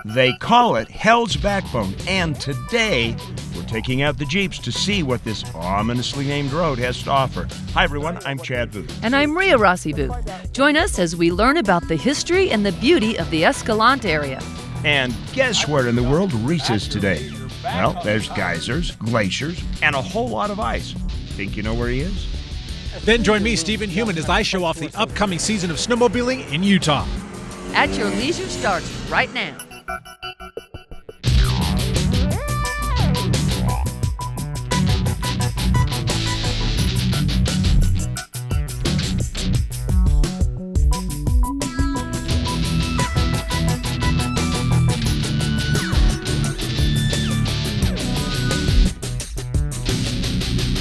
They call it Hell's Backbone, and today we're taking out the Jeeps to see what this ominously named road has to offer. Hi everyone, I'm Chad Booth. And I'm Ria Booth. Join us as we learn about the history and the beauty of the Escalante area. And guess where in the world Reece is today? Well, there's geysers, glaciers, and a whole lot of ice. Think you know where he is? Then join me, Stephen Human, as I show off the upcoming season of snowmobiling in Utah. At Your Leisure starts right now.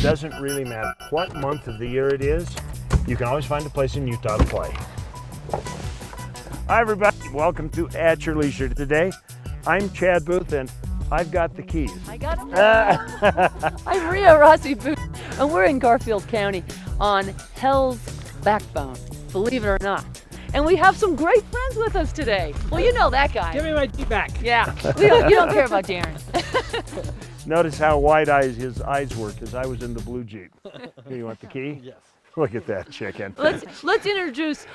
Doesn't really matter what month of the year it is, you can always find a place in Utah to play. Hi everybody, welcome to At Your Leisure. Today, I'm Chad Booth and I've got the keys. I got them. I'm Ria Booth and we're in Garfield County on Hell's Backbone, believe it or not. And we have some great friends with us today. Well, you know that guy. Give me my Jeep back. Yeah, you don't care about Darren. Notice how wide-eyed his eyes were because I was in the blue Jeep. Here, you want the key? Yes. Look at that chicken. Let's introduce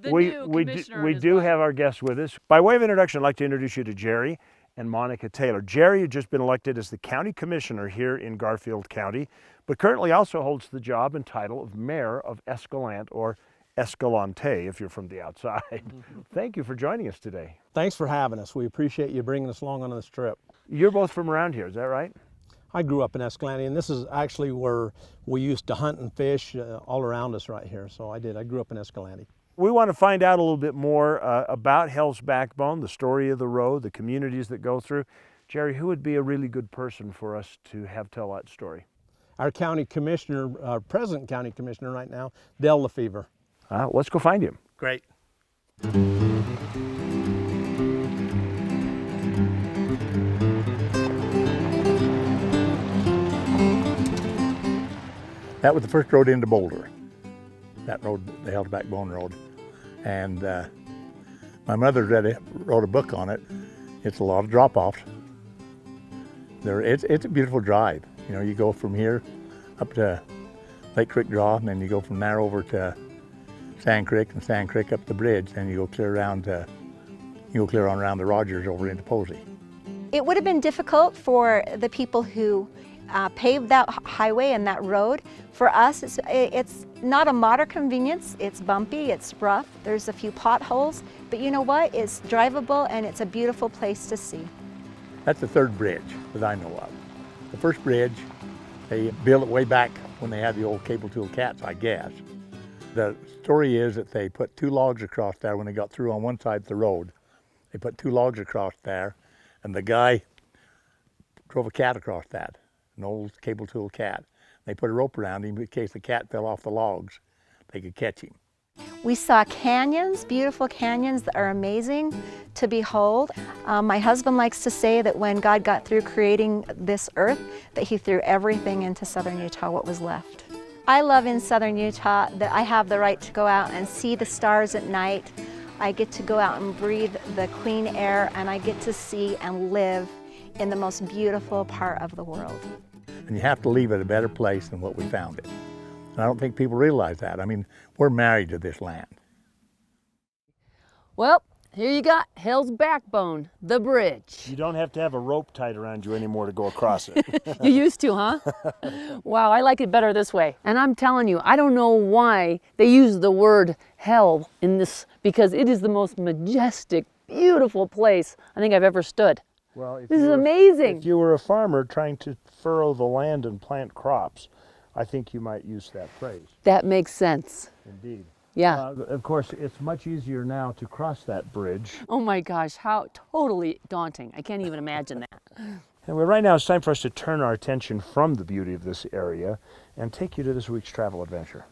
the new commissioner. We do have our guests with us. By way of introduction, I'd like to introduce you to Jerry and Monica Taylor. Jerry had just been elected as the county commissioner here in Garfield County, but currently also holds the job and title of mayor of Escalante, or Escalante if you're from the outside. Thank you for joining us today. Thanks for having us. We appreciate you bringing us along on this trip. You're both from around here, is that right? I grew up in Escalante, and this is actually where we used to hunt and fish all around us right here. So I grew up in Escalante. We want to find out a little bit more about Hell's Backbone, the story of the road, the communities that go through. Jerry, who would be a really good person for us to have tell that story? Our county commissioner, our present county commissioner right now, Dale Lefevre. Let's go find him. Great. That was the first road into Boulder. That road, the Hell's Backbone Road. And my mother wrote a book on it. It's a lot of drop-offs. It's a beautiful drive. You know, you go from here up to Lake Creek Draw, and then you go from there over to Sand Creek, and Sand Creek up the bridge, then you go clear on around the Rogers over into Posey. It would have been difficult for the people who paved that highway and that road. For us, it's not a modern convenience. It's bumpy, it's rough, there's a few potholes, but you know what? It's drivable and it's a beautiful place to see. That's the third bridge that I know of. The first bridge, they built it way back when they had the old cable tool cats, I guess. The story is that they put two logs across there when they got through on one side of the road. They put two logs across there, and the guy drove a cat across that, an old cable tool cat. They put a rope around him in case the cat fell off the logs, they could catch him. We saw canyons, beautiful canyons that are amazing to behold. My husband likes to say that when God got through creating this earth, that he threw everything into southern Utah, what was left. I love in southern Utah that I have the right to go out and see the stars at night. I get to go out and breathe the clean air, and I get to see and live in the most beautiful part of the world. And you have to leave it a better place than what we found it. And I don't think people realize that. I mean, we're married to this land. Well, here you got Hell's Backbone, the bridge. You don't have to have a rope tied around you anymore to go across it. You used to, huh? Wow, I like it better this way. And I'm telling you, I don't know why they use the word hell in this, because it is the most majestic, beautiful place I think I've ever stood. Well, this is amazing. If you were a farmer trying to furrow the land and plant crops, I think you might use that phrase. That makes sense. Indeed. Yeah. Of course, it's much easier now to cross that bridge. Oh my gosh, how totally daunting. I can't even imagine that. And right now it's time for us to turn our attention from the beauty of this area and take you to this week's travel adventure.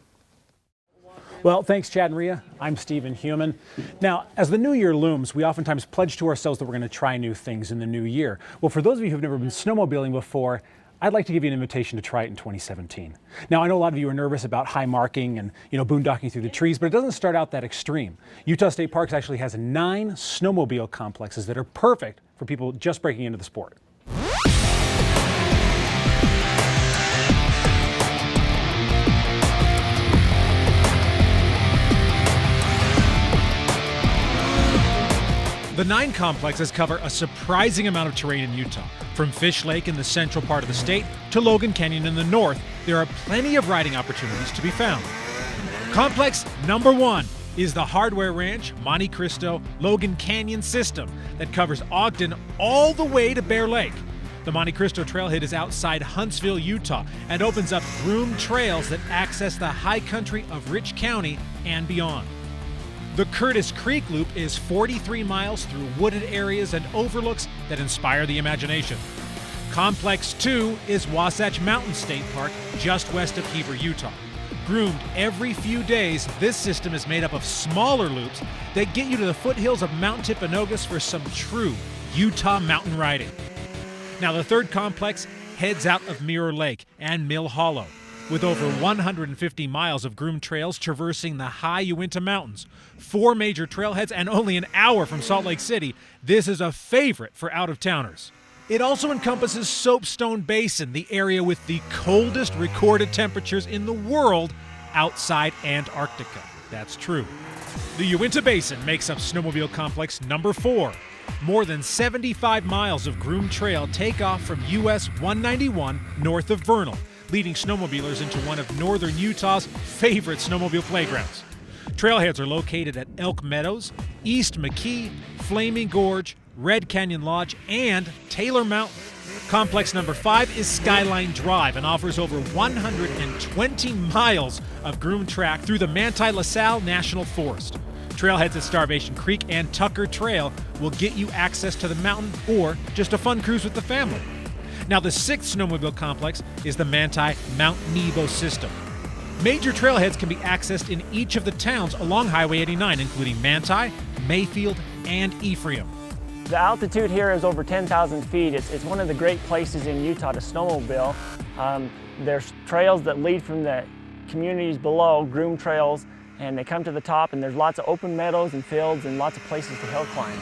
Well, thanks, Chad and Ria. I'm Stephen Human. Now, as the new year looms, we oftentimes pledge to ourselves that we're going to try new things in the new year. Well, for those of you who've never been snowmobiling before, I'd like to give you an invitation to try it in 2017. Now, I know a lot of you are nervous about high marking and, boondocking through the trees, but it doesn't start out that extreme. Utah State Parks actually has 9 snowmobile complexes that are perfect for people just breaking into the sport. The 9 complexes cover a surprising amount of terrain in Utah. From Fish Lake in the central part of the state to Logan Canyon in the north, there are plenty of riding opportunities to be found. Complex number 1 is the Hardware Ranch Monte Cristo Logan Canyon system that covers Ogden all the way to Bear Lake. The Monte Cristo trailhead is outside Huntsville, Utah, and opens up groomed trails that access the high country of Rich County and beyond. The Curtis Creek Loop is 43 miles through wooded areas and overlooks that inspire the imagination. Complex 2 is Wasatch Mountain State Park, just west of Heber, Utah. Groomed every few days, this system is made up of smaller loops that get you to the foothills of Mount Timpanogos for some true Utah mountain riding. Now, the third complex heads out of Mirror Lake and Mill Hollow. With over 150 miles of groomed trails traversing the high Uinta Mountains, 4 major trailheads, and only an hour from Salt Lake City, this is a favorite for out-of-towners. It also encompasses Soapstone Basin, the area with the coldest recorded temperatures in the world outside Antarctica. That's true. The Uinta Basin makes up snowmobile complex number 4. More than 75 miles of groomed trail take off from US 191 north of Vernal, leading snowmobilers into one of northern Utah's favorite snowmobile playgrounds. Trailheads are located at Elk Meadows, East McKee, Flaming Gorge, Red Canyon Lodge, and Taylor Mountain. Complex number 5 is Skyline Drive and offers over 120 miles of groomed track through the Manti-La Salle National Forest. Trailheads at Starvation Creek and Tucker Trail will get you access to the mountain or just a fun cruise with the family. Now, the 6th snowmobile complex is the Manti Mount Nebo system. Major trailheads can be accessed in each of the towns along Highway 89, including Manti, Mayfield, and Ephraim. The altitude here is over 10,000 feet. It's one of the great places in Utah to snowmobile. There's trails that lead from the communities below, groomed trails, and they come to the top, and there's lots of open meadows and fields and lots of places to hill climb.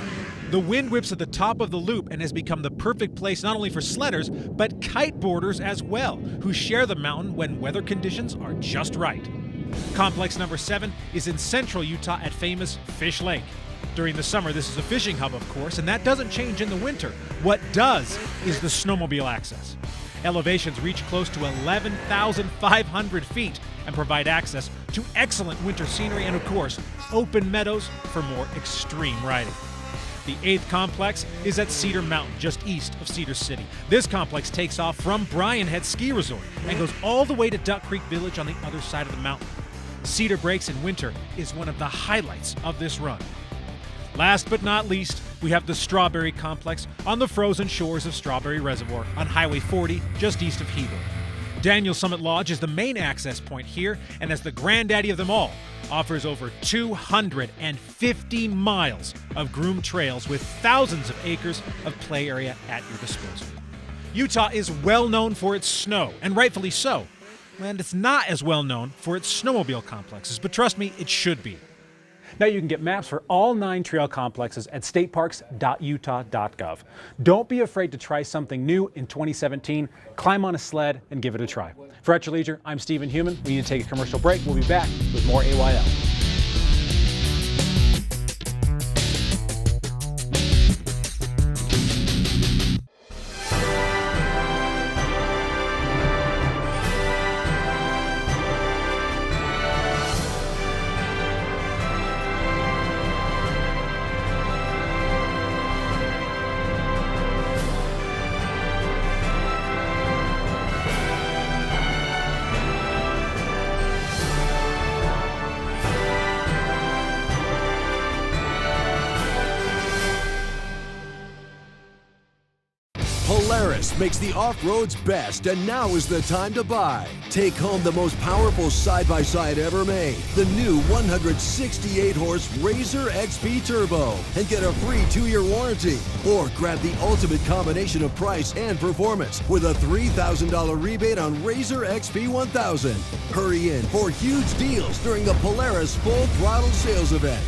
The wind whips at the top of the loop and has become the perfect place not only for sledders, but kiteboarders as well, who share the mountain when weather conditions are just right. Complex number 7 is in central Utah at famous Fish Lake. During the summer, this is a fishing hub, of course, and that doesn't change in the winter. What does is the snowmobile access. Elevations reach close to 11,500 feet and provide access to excellent winter scenery and, of course, open meadows for more extreme riding. The 8th complex is at Cedar Mountain, just east of Cedar City. This complex takes off from Bryan Head Ski Resort and goes all the way to Duck Creek Village on the other side of the mountain. Cedar Breaks in winter is one of the highlights of this run. Last but not least, we have the Strawberry Complex on the frozen shores of Strawberry Reservoir on Highway 40, just east of Heber. Daniel Summit Lodge is the main access point here, and as the granddaddy of them all, offers over 250 miles of groomed trails with thousands of acres of play area at your disposal. Utah is well known for its snow, and rightfully so. And it's not as well known for its snowmobile complexes, but trust me, it should be. Now you can get maps for all 9 trail complexes at stateparks.utah.gov. Don't be afraid to try something new in 2017. Climb on a sled and give it a try. For At Your Leisure, I'm Stephen Human. We need to take a commercial break. We'll be back with more AYL. Polaris makes the off-roads best, and now is the time to buy. Take home the most powerful side-by-side ever made, the new 168-horse Razor XP Turbo, and get a free 2-year warranty. Or grab the ultimate combination of price and performance with a $3,000 rebate on Razor XP 1000. Hurry in for huge deals during the Polaris Full Throttle Sales Event.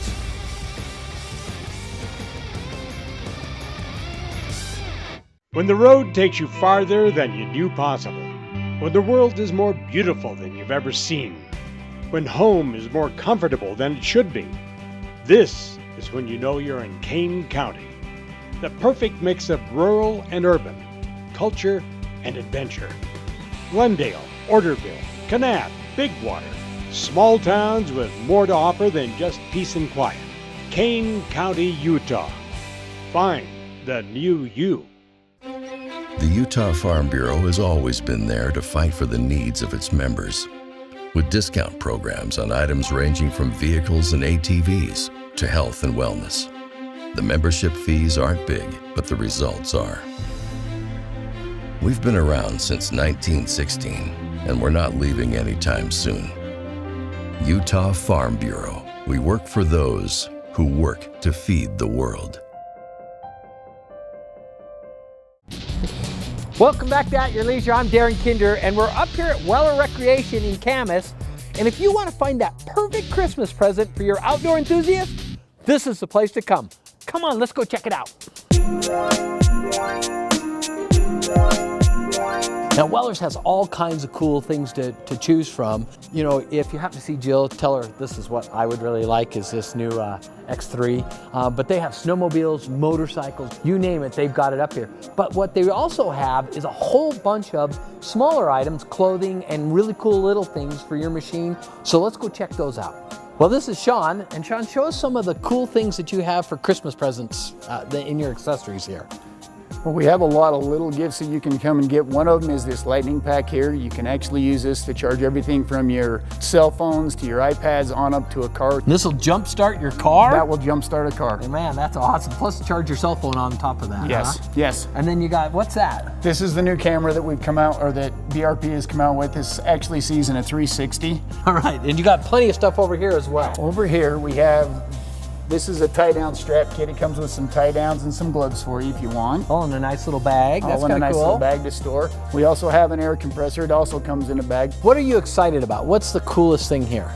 When the road takes you farther than you knew possible, when the world is more beautiful than you've ever seen, when home is more comfortable than it should be, this is when you know you're in Kane County. The perfect mix of rural and urban, culture and adventure. Glendale, Orderville, Kanab, Bigwater, small towns with more to offer than just peace and quiet. Kane County, Utah. Find the new you. The Utah Farm Bureau has always been there to fight for the needs of its members, with discount programs on items ranging from vehicles and ATVs to health and wellness. The membership fees aren't big, but the results are. We've been around since 1916, and we're not leaving anytime soon. Utah Farm Bureau. We work for those who work to feed the world. Welcome back to At Your Leisure. I'm Darren Kinder, and we're up here at Weller Recreation in Camas. And if you want to find that perfect Christmas present for your outdoor enthusiast, this is the place to come. Come on, let's go check it out. Now, Weller's has all kinds of cool things to choose from. You know, if you happen to see Jill, tell her this is what I would really like, is this new X3. But they have snowmobiles, motorcycles, you name it, they've got it up here. But what they also have is a whole bunch of smaller items, clothing, and really cool little things for your machine. So let's go check those out. Well, this is Sean, and Sean, show us some of the cool things that you have for Christmas presents in your accessories here. Well, we have a lot of little gifts that you can come and get. One of them is this lightning pack here. You can actually use this to charge everything from your cell phones to your iPads on up to a car. This will jump start your car? That will jump start a car. Hey, man, that's awesome. Plus charge your cell phone on top of that. Yes, huh? yes. And then you got, what's that? This is the new camera that we've come out, or that BRP has come out with. This actually sees in a 360. All right, and you got plenty of stuff over here as well. Over here we have, this is a tie-down strap kit. It comes with some tie-downs and some gloves for you if you want. Oh, and a nice little bag. That's kind of cool. Nice little bag to store. We also have an air compressor. It also comes in a bag. What are you excited about? What's the coolest thing here?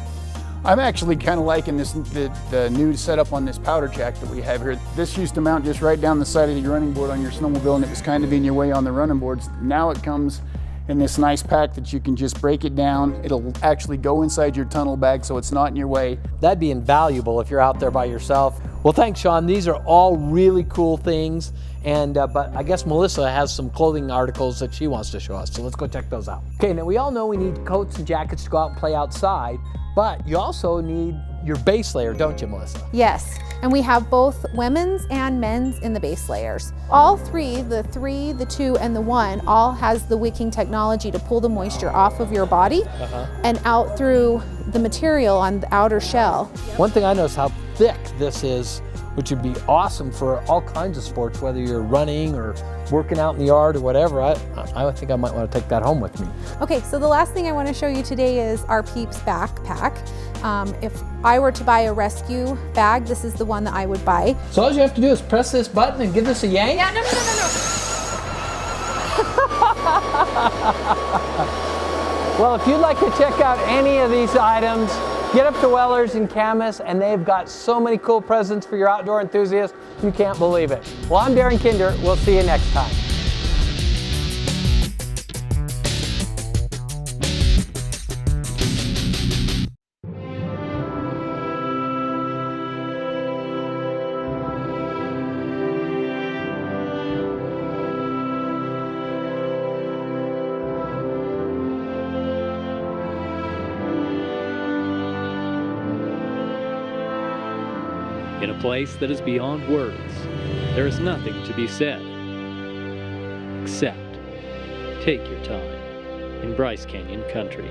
I'm actually kind of liking this, the new setup on this powder jack that we have here. This used to mount just right down the side of your running board on your snowmobile, and it was kind of in your way on the running boards. Now it comes in this nice pack that you can just break it down. It'll actually go inside your tunnel bag so it's not in your way. That'd be invaluable if you're out there by yourself. Well, thanks, Sean. These are all really cool things. And but I guess Melissa has some clothing articles that she wants to show us. So let's go check those out. Okay, now we all know we need coats and jackets to go out and play outside, but you also need your base layer, don't you, Melissa? Yes, and we have both women's and men's in the base layers. All three, the 3, the 2, and the 1, all has the wicking technology to pull the moisture off of your body and out through the material on the outer shell. One thing I noticed how thick this is, which would be awesome for all kinds of sports, whether you're running or working out in the yard or whatever. I think I might want to take that home with me. Okay, so the last thing I want to show you today is our Peeps backpack. If I were to buy a rescue bag, this is the one that I would buy. So all you have to do is press this button and give this a yank? Yeah, no. Well, if you'd like to check out any of these items, get up to Weller's in Camas, and they've got so many cool presents for your outdoor enthusiasts, you can't believe it. Well, I'm Darren Kinder. We'll see you next time. In a place that is beyond words, there is nothing to be said, except take your time in Bryce Canyon country.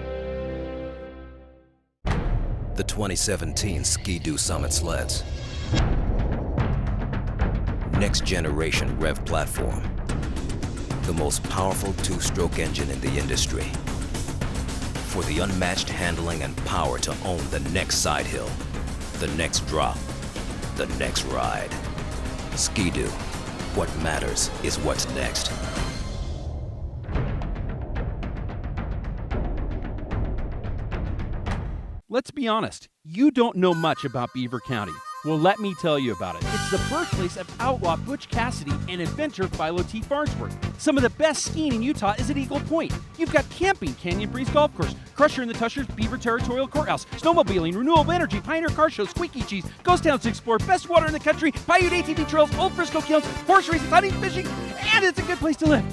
The 2017 Ski-Doo Summit sleds. Next generation rev platform. the most powerful two-stroke engine in the industry. For the unmatched handling and power to own the next side hill, the next drop, the next ride. Ski-Doo. What matters is what's next. Let's be honest, you don't know much about Beaver County. Well, let me tell you about it. It's the birthplace of outlaw Butch Cassidy and adventurer Philo T. Farnsworth. Some of the best skiing in Utah is at Eagle Point. You've got camping, Canyon Breeze Golf Course, Crusher and the Tushers, Beaver Territorial Courthouse, snowmobiling, renewable energy, Pioneer Car Show, Squeaky Cheese, Ghost Towns to explore, best water in the country, Paiute ATV trails, Old Frisco Kilns, horse racing, hunting, fishing, and it's a good place to live.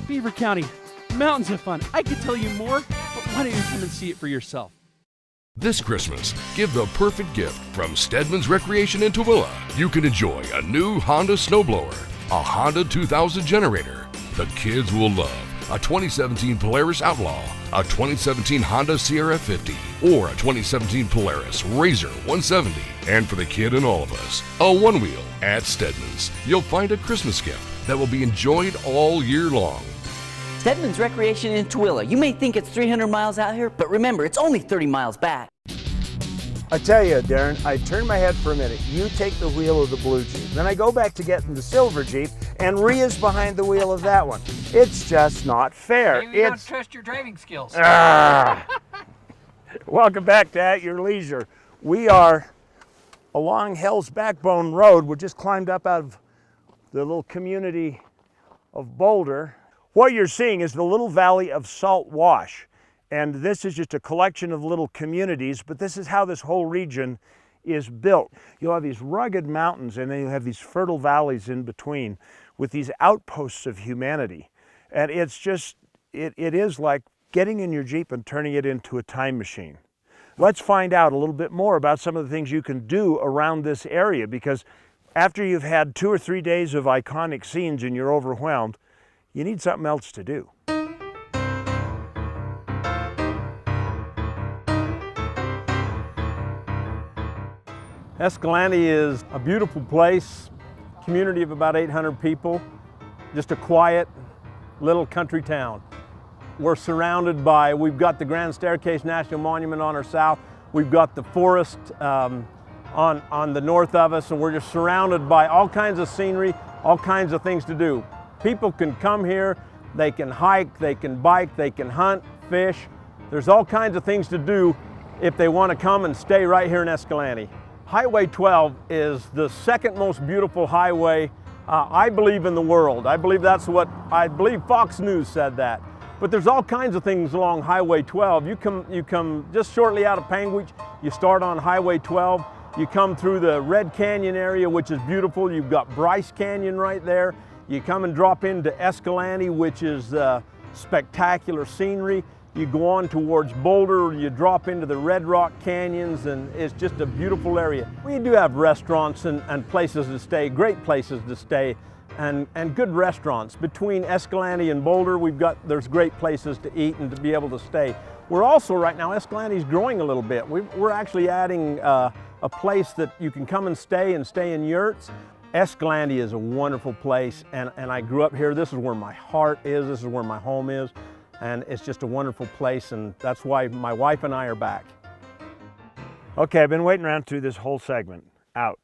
Beaver County, mountains of fun. I could tell you more, but why don't you come and see it for yourself? This Christmas, give the perfect gift from Stedman's Recreation in Tooele. You can enjoy a new Honda snowblower, a Honda 2000 generator. The kids will love a 2017 Polaris Outlaw, a 2017 Honda Sierra 50, or a 2017 Polaris Razor 170. And for the kid in all of us, a one-wheel. At Stedman's, you'll find a Christmas gift that will be enjoyed all year long. Stedman's Recreation in Tooele. You may think it's 300 miles out here, but remember, it's only 30 miles back. I tell you, Darren, I turn my head for a minute. You take the wheel of the blue Jeep. Then I go back to getting the silver Jeep, and Ria's behind the wheel of that one. It's just not fair. Maybe you don't trust your driving skills. Welcome back to At Your Leisure. We are along Hell's Backbone Road. We just climbed up out of the little community of Boulder. What you're seeing is the little valley of Salt Wash. And this is just a collection of little communities, but this is how this whole region is built. You'll have these rugged mountains and then you'll have these fertile valleys in between with these outposts of humanity. And it's just, it is like getting in your Jeep and turning it into a time machine. Let's find out a little bit more about some of the things you can do around this area, because after you've had 2 or 3 days of iconic scenes and you're overwhelmed, you need something else to do. Escalante is a beautiful place, community of about 800 people, just a quiet little country town. We're surrounded by, we've got the Grand Staircase National Monument on our south, we've got the forest on the north of us, and we're just surrounded by all kinds of scenery, all kinds of things to do. People can come here, they can hike, they can bike, they can hunt, fish. There's all kinds of things to do if they want to come and stay right here in Escalante. Highway 12 is the second most beautiful highway, I believe, in the world. I believe Fox News said that. But there's all kinds of things along Highway 12. You come just shortly out of Panguitch, you start on Highway 12, you come through the Red Canyon area, which is beautiful. You've got Bryce Canyon right there. You come and drop into Escalante, which is spectacular scenery. You go on towards Boulder, you drop into the Red Rock Canyons, and it's just a beautiful area. We do have restaurants and places to stay, great places to stay, and good restaurants. Between Escalante and Boulder, there's great places to eat and to be able to stay. We're also, right now, Escalante's growing a little bit. We're actually adding a place that you can come and stay in yurts. Escalante is a wonderful place, and I grew up here. This is where my heart is, this is where my home is. And it's just a wonderful place, and that's why my wife and I are back. Okay, I've been waiting around through this whole segment. Out.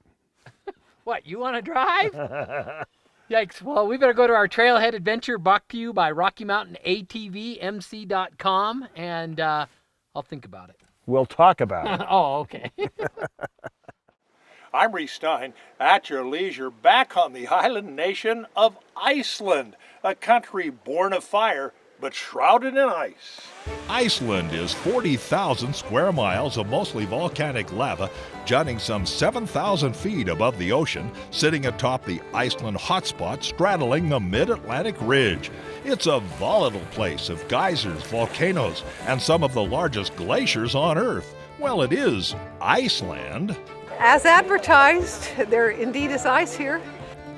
What, you want to drive? Yikes. Well, we better go to our trailhead adventure brought to you by Rocky Mountain ATVMC.com, and I'll think about it. We'll talk about it. Oh, okay. I'm Reece Stein, at your leisure, back on the Island Nation of Iceland, a country born of fire, but shrouded in ice. Iceland is 40,000 square miles of mostly volcanic lava, jutting some 7,000 feet above the ocean, sitting atop the Iceland hotspot straddling the mid-Atlantic ridge. It's a volatile place of geysers, volcanoes, and some of the largest glaciers on Earth. Well, it is Iceland. As advertised, there indeed is ice here.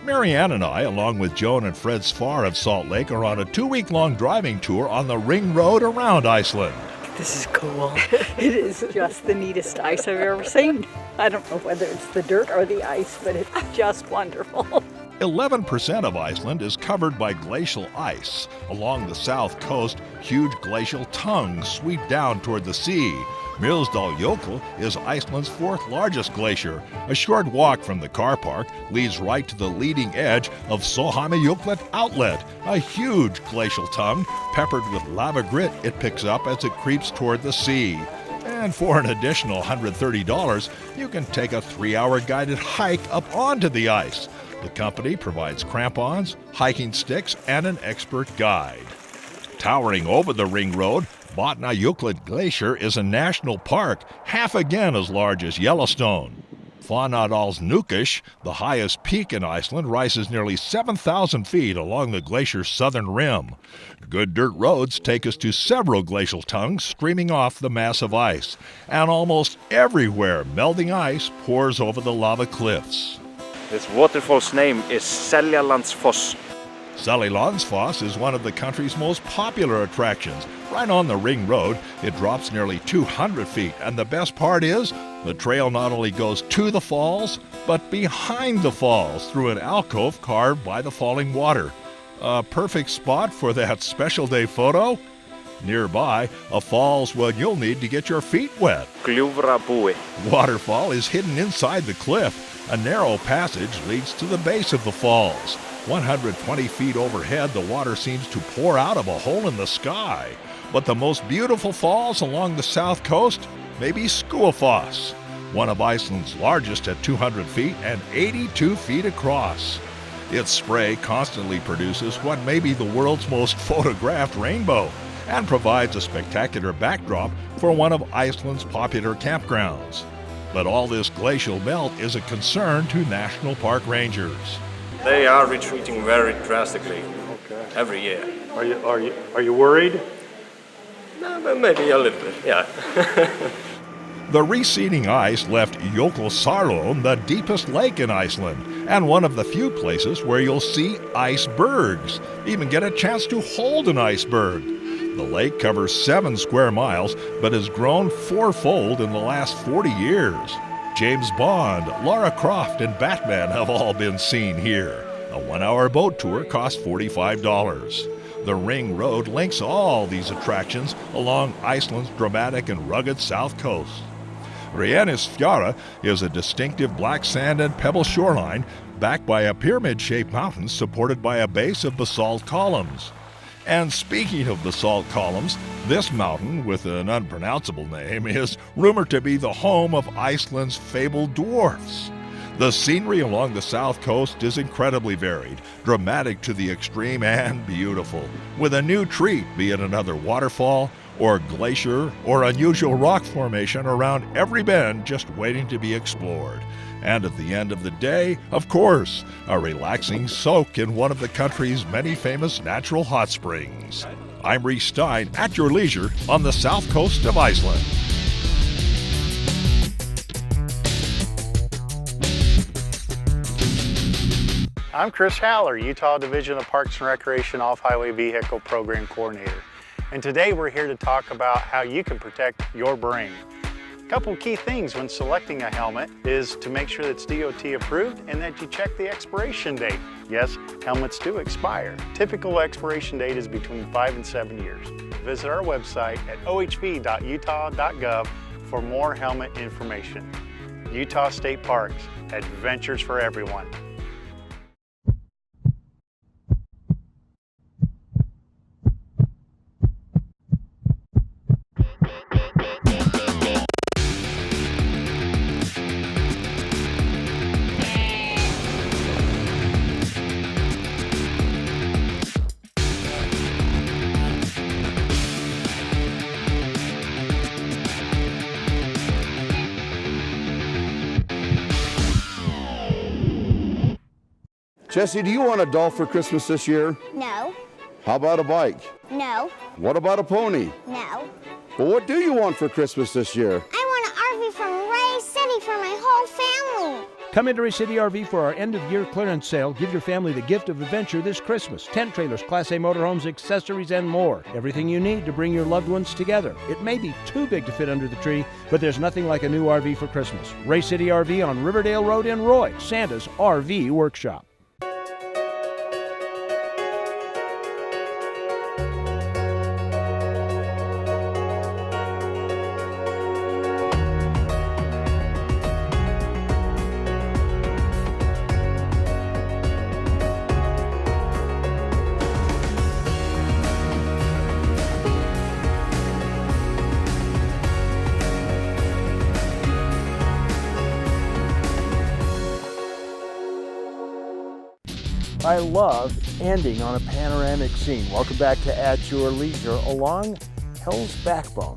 Marianne and I, along with Joan and Fred Sfar of Salt Lake, are on a 2-week-long driving tour on the ring road around Iceland. This is cool. It is just the neatest ice I've ever seen. I don't know whether it's the dirt or the ice, but it's just wonderful. 11% of Iceland is covered by glacial ice. Along the south coast, huge glacial tongues sweep down toward the sea. Mýrdalsjökull is Iceland's fourth largest glacier. A short walk from the car park leads right to the leading edge of Snowmobiling Outlet, a huge glacial tongue peppered with lava grit it picks up as it creeps toward the sea. And for an additional $130, you can take a 3-hour guided hike up onto the ice. The company provides crampons, hiking sticks, and an expert guide. Towering over the ring road, Vatnajökull Glacier is a national park, half again as large as Yellowstone. Fánadalshnúkur, the highest peak in Iceland, rises nearly 7,000 feet along the glacier's southern rim. Good dirt roads take us to several glacial tongues streaming off the massive ice, and almost everywhere melting ice pours over the lava cliffs. This waterfall's name is Seljalandsfoss. Seljalandsfoss is one of the country's most popular attractions. Right on the ring road, it drops nearly 200 feet, and the best part is the trail not only goes to the falls, but behind the falls through an alcove carved by the falling water. A perfect spot for that special day photo? Nearby, a fall's what you'll need to get your feet wet. Gljúfrabúi. Waterfall is hidden inside the cliff. A narrow passage leads to the base of the falls. 120 feet overhead, the water seems to pour out of a hole in the sky. But the most beautiful falls along the south coast may be Skúafoss, one of Iceland's largest at 200 feet and 82 feet across. Its spray constantly produces what may be the world's most photographed rainbow and provides a spectacular backdrop for one of Iceland's popular campgrounds. But all this glacial melt is a concern to national park rangers. They are retreating very drastically every year. Are you worried? No, maybe a little bit, yeah. The receding ice left Jökulsárlón the deepest lake in Iceland, and one of the few places where you'll see icebergs, even get a chance to hold an iceberg. The lake covers 7 square miles, but has grown fourfold in the last 40 years. James Bond, Lara Croft, and Batman have all been seen here. A 1-hour boat tour costs $45. The ring road links all these attractions along Iceland's dramatic and rugged south coast. Reykjanesfjara is a distinctive black sand and pebble shoreline backed by a pyramid-shaped mountain supported by a base of basalt columns. And speaking of basalt columns, this mountain, with an unpronounceable name, is rumored to be the home of Iceland's fabled dwarfs. The scenery along the south coast is incredibly varied, dramatic to the extreme, and beautiful, with a new treat, be it another waterfall, or glacier, or unusual rock formation around every bend just waiting to be explored. And at the end of the day, of course, a relaxing soak in one of the country's many famous natural hot springs. I'm Reece Stein, at your leisure on the south coast of Iceland. I'm Chris Haller, Utah Division of Parks and Recreation Off-Highway Vehicle Program Coordinator. And today we're here to talk about how you can protect your brain. A couple key things when selecting a helmet is to make sure that it's DOT approved and that you check the expiration date. Yes, helmets do expire. Typical expiration date is between 5 and 7 years. Visit our website at ohv.utah.gov for more helmet information. Utah State Parks, adventures for everyone. Jesse, do you want a doll for Christmas this year? No. How about a bike? No. What about a pony? No. Well, what do you want for Christmas this year? I want an RV from Ray City for my whole family. Come into Reece City RV for our end-of-year clearance sale. Give your family the gift of adventure this Christmas. Tent trailers, Class A motorhomes, accessories, and more. Everything you need to bring your loved ones together. It may be too big to fit under the tree, but there's nothing like a new RV for Christmas. Reece City RV on Riverdale Road in Roy, Santa's RV Workshop. I love ending on a panoramic scene. Welcome back to At Your Leisure along Hell's Backbone.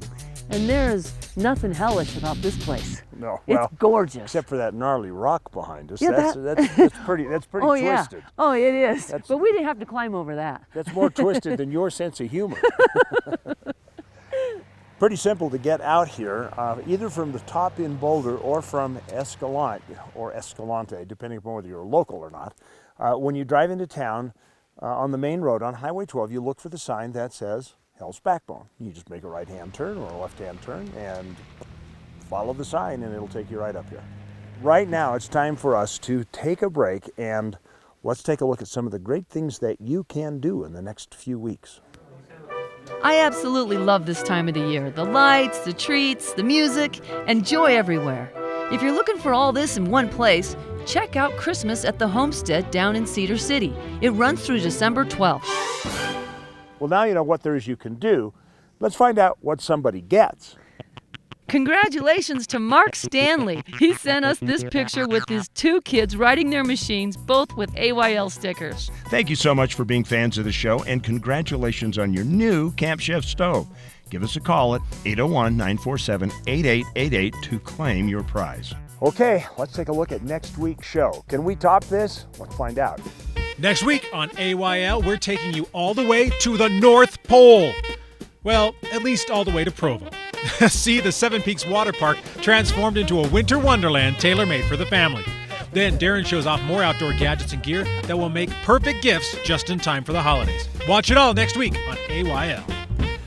And there's nothing hellish about this place. No, well, it's gorgeous. Except for that gnarly rock behind us. Yeah, that's pretty oh, twisted. Yeah. Oh, it is. But we didn't have to climb over that. That's more twisted than your sense of humor. Pretty simple to get out here, either from the top in Boulder or from Escalante, depending upon whether you're local or not. When you drive into town on the main road on Highway 12, you look for the sign that says Hell's Backbone. You just make a right-hand turn or a left-hand turn and follow the sign and it'll take you right up here. Right now it's time for us to take a break and let's take a look at some of the great things that you can do in the next few weeks. I absolutely love this time of the year. The lights, the treats, the music, and joy everywhere. If you're looking for all this in one place, check out Christmas at the Homestead down in Cedar City. It runs through December 12th. Well, now you know what there is you can do. Let's find out what somebody gets. Congratulations to Mark Stanley. He sent us this picture with his 2 kids riding their machines, both with AYL stickers. Thank you so much for being fans of the show, and congratulations on your new Camp Chef stove. Give us a call at 801-947-8888 to claim your prize. Okay, let's take a look at next week's show. Can we top this? Let's find out. Next week on AYL, we're taking you all the way to the North Pole. Well, at least all the way to Provo. See the Seven Peaks Water Park transformed into a winter wonderland tailor-made for the family. Then Darren shows off more outdoor gadgets and gear that will make perfect gifts just in time for the holidays. Watch it all next week on AYL.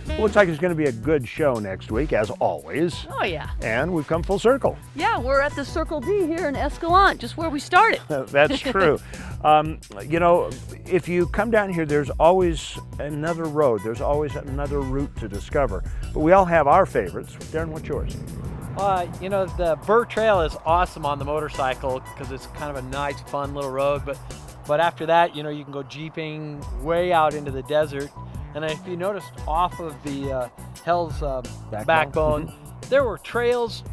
Well, looks like it's going to be a good show next week, as always. Oh, yeah. And we've come full circle. Yeah, we're at the Circle D here in Escalante, just where we started. That's true. You know, if you come down here, there's always another road. There's always another route to discover. But we all have our favorites. Darren, what's yours? You know, the Burr Trail is awesome on the motorcycle because it's kind of a nice, fun little road. But after that, you know, you can go jeeping way out into the desert. And if you noticed off of the Hell's Backbone, there were trails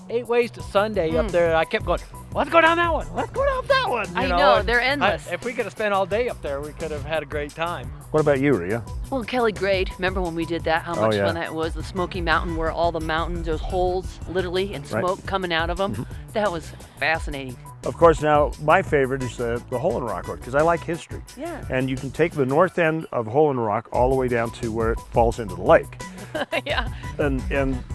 8 ways to Sunday up there. I kept going, let's go down that one. Let's go down that one. I know, they're endless. If we could have spent all day up there, we could have had a great time. What about you, Ria? Well, Kelly Grade, remember when we did that? How much fun that was? The Smoky Mountain, where all the mountains, there's holes, literally, and smoke coming out of them. That was fascinating. Of course, now my favorite is the Hole in Rock Road because I like history. Yeah. And you can take the north end of Hole in Rock all the way down to where it falls into the lake. Yeah. And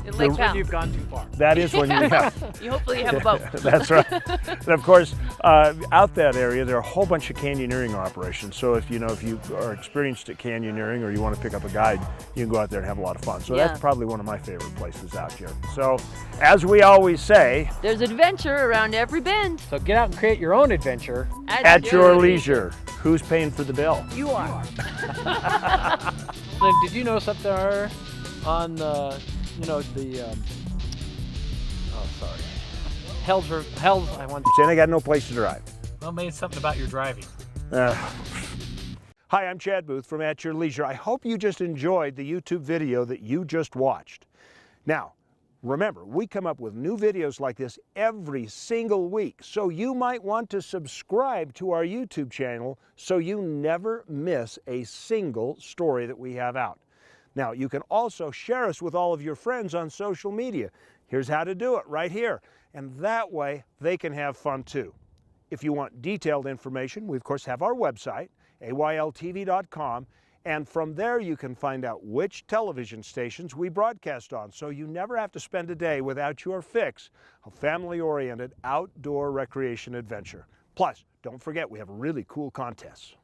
That's when you've gone too far. That is when you have. Hopefully you have a boat. That's right. And of course, out that area, there are a whole bunch of canyoneering operations. So if you are experienced at canyoneering or you want to pick up a guide, you can go out there and have a lot of fun. So that's probably one of my favorite places out here. So as we always say, there's adventure around every bend. So get out and create your own adventure. At your leisure. Who's paying for the bill? You are. Did you notice up there on the, Hell's, I want to saying I got no place to drive. Well, maybe it's something about your driving. Hi, I'm Chad Booth from At Your Leisure. I hope you just enjoyed the YouTube video that you just watched. Now, remember, we come up with new videos like this every single week, so you might want to subscribe to our YouTube channel so you never miss a single story that we have out. Now, you can also share us with all of your friends on social media. Here's how to do it right here. And that way, they can have fun too. If you want detailed information, we of course have our website, ayltv.com, and from there you can find out which television stations we broadcast on, so you never have to spend a day without your fix of family-oriented outdoor recreation adventure. Plus, don't forget we have really cool contests.